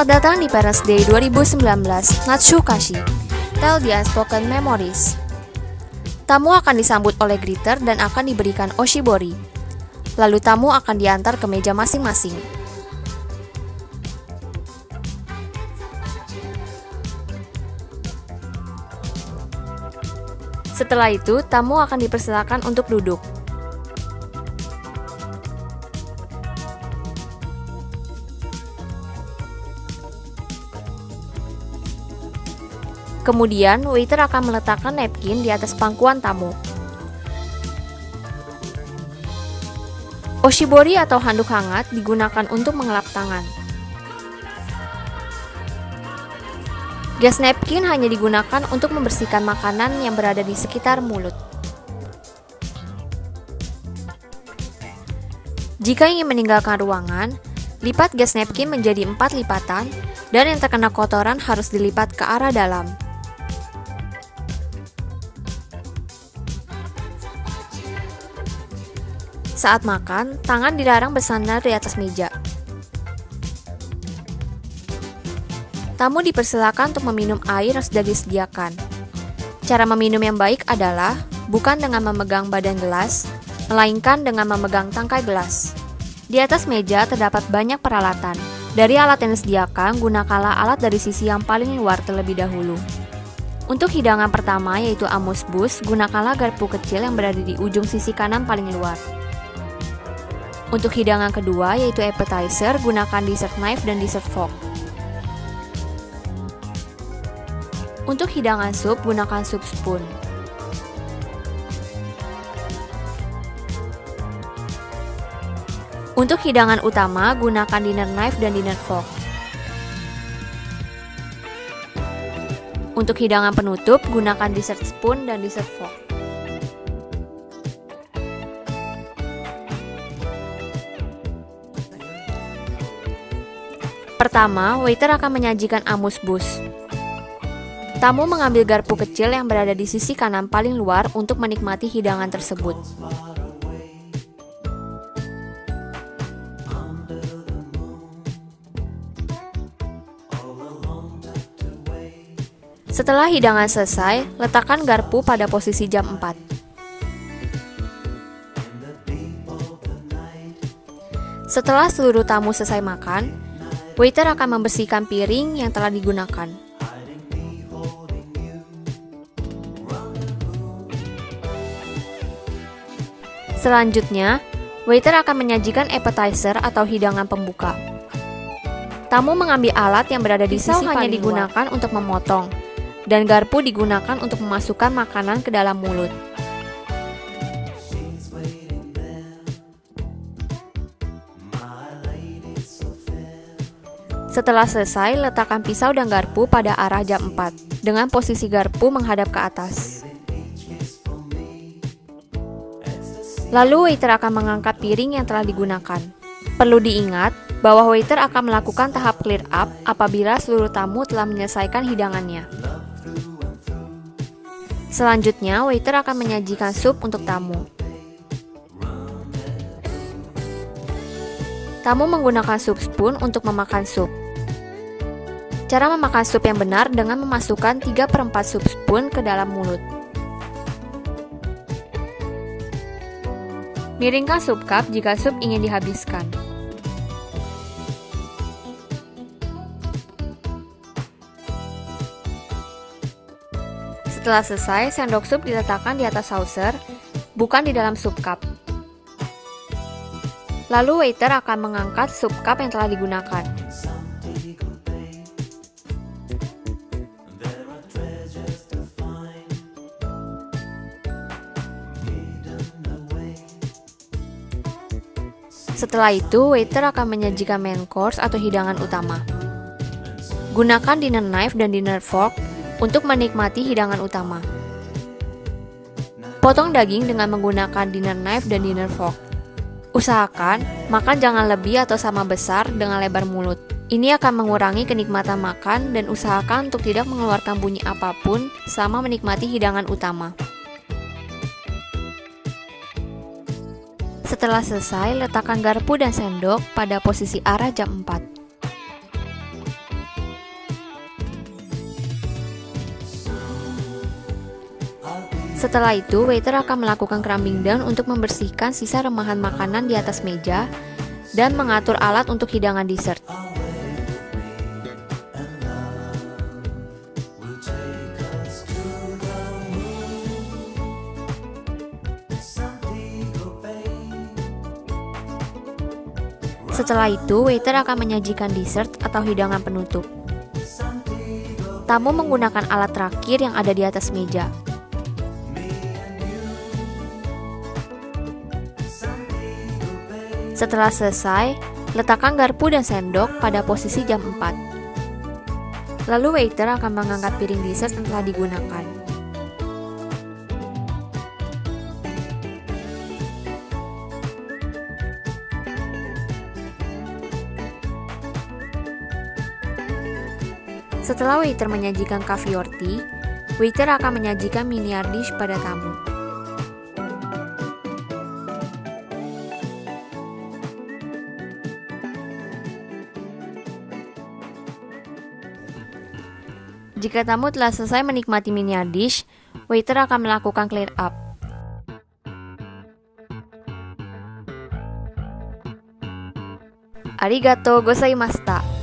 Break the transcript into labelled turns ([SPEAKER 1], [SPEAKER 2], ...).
[SPEAKER 1] Selamat datang di Parents Day 2019, Natsukashi, Tell the Unspoken Memories. Tamu akan disambut oleh greeter dan akan diberikan oshibori. Lalu tamu akan diantar ke meja masing-masing. Setelah itu, tamu akan dipersilakan untuk duduk. Kemudian, waiter akan meletakkan napkin di atas pangkuan tamu. Oshibori atau handuk hangat digunakan untuk mengelap tangan. Gas napkin hanya digunakan untuk membersihkan makanan yang berada di sekitar mulut. Jika ingin meninggalkan ruangan, lipat gas napkin menjadi 4 lipatan dan yang terkena kotoran harus dilipat ke arah dalam. Saat makan, tangan dilarang bersandar di atas meja. Tamu dipersilakan untuk meminum air yang sudah disediakan. Cara meminum yang baik adalah bukan dengan memegang badan gelas, melainkan dengan memegang tangkai gelas. Di atas meja terdapat banyak peralatan. Dari alat yang disediakan, gunakanlah alat dari sisi yang paling luar terlebih dahulu. Untuk hidangan pertama yaitu amuse bouche, gunakanlah garpu kecil yang berada di ujung sisi kanan paling luar. Untuk hidangan kedua yaitu appetizer, gunakan dessert knife dan dessert fork. Untuk hidangan sup, gunakan soup spoon. Untuk hidangan utama, gunakan dinner knife dan dinner fork. Untuk hidangan penutup, gunakan dessert spoon dan dessert fork. Pertama, waiter akan menyajikan amuse bouche. Tamu mengambil garpu kecil yang berada di sisi kanan paling luar untuk menikmati hidangan tersebut. Setelah hidangan selesai, letakkan garpu pada posisi jam 4. Setelah seluruh tamu selesai makan, waiter akan membersihkan piring yang telah digunakan. Selanjutnya, waiter akan menyajikan appetizer atau hidangan pembuka. Tamu mengambil alat yang berada di sisi hanya digunakan untuk memotong, dan garpu digunakan untuk memasukkan makanan ke dalam mulut. Setelah selesai, letakkan pisau dan garpu pada arah jam 4, dengan posisi garpu menghadap ke atas. Lalu waiter akan mengangkat piring yang telah digunakan. Perlu diingat bahwa waiter akan melakukan tahap clear up apabila seluruh tamu telah menyelesaikan hidangannya. Selanjutnya, waiter akan menyajikan sup untuk tamu. Tamu menggunakan soup spoon untuk memakan sup. Cara memakan sup yang benar dengan memasukkan 3/4 soup spoon ke dalam mulut. Miringkan sup cup jika sup ingin dihabiskan. Setelah selesai, sendok sup diletakkan di atas saucer, bukan di dalam sup cup. Lalu waiter akan mengangkat sup cup yang telah digunakan. Setelah itu, waiter akan menyajikan main course atau hidangan utama. Gunakan dinner knife dan dinner fork untuk menikmati hidangan utama. Potong daging dengan menggunakan dinner knife dan dinner fork. Usahakan makan jangan lebih atau sama besar dengan lebar mulut. Ini akan mengurangi kenikmatan makan dan usahakan untuk tidak mengeluarkan bunyi apapun selama menikmati hidangan utama. Setelah selesai, letakkan garpu dan sendok pada posisi arah jam 4. Setelah itu, waiter akan melakukan crumbing down untuk membersihkan sisa remahan makanan di atas meja dan mengatur alat untuk hidangan dessert. Setelah itu, waiter akan menyajikan dessert atau hidangan penutup. Tamu menggunakan alat terakhir yang ada di atas meja. Setelah selesai, letakkan garpu dan sendok pada posisi jam 4. Lalu waiter akan mengangkat piring dessert yang telah digunakan. Setelah waiter menyajikan caviar tea, waiter akan menyajikan miniar dish pada tamu. Jika tamu telah selesai menikmati miniar dish, waiter akan melakukan clear up. Arigatou gozaimashita.